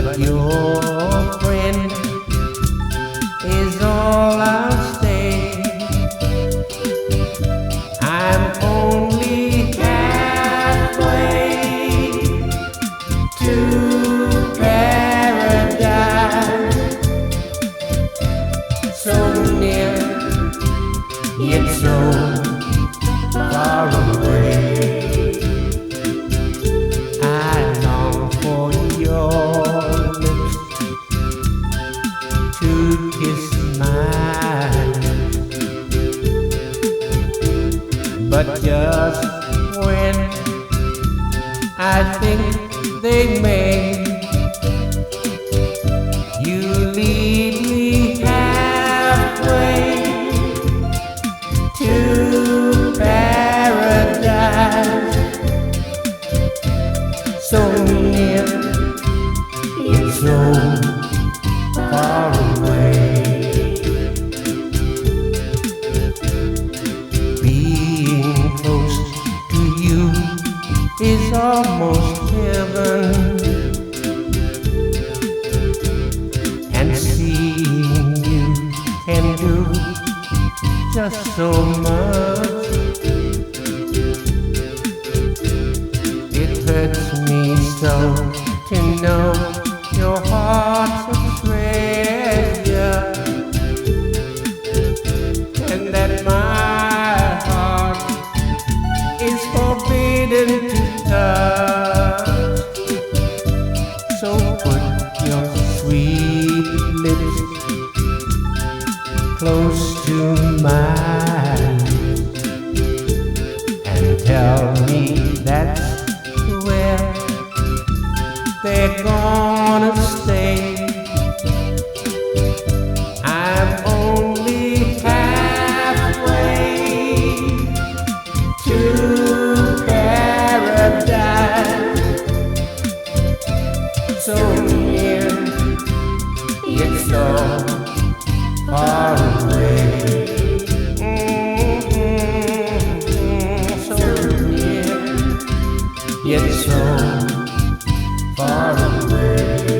but your friend is all I'll stay. I'm only halfway to paradise, so near yet so far away. I long for your lips to kiss mine, but just when I think they may, you lead me halfway to paradise, so near yet so far away. Being close to you is almost heaven, and seeing you can do just so much. It hurts me so to know your heart's a treasure, and that my heart is forbidden to touch. So put your sweet lips close to mine and tell me that's where they're gonna stay. I'm only halfway to paradise, so near yet so far away. So near yet so far away.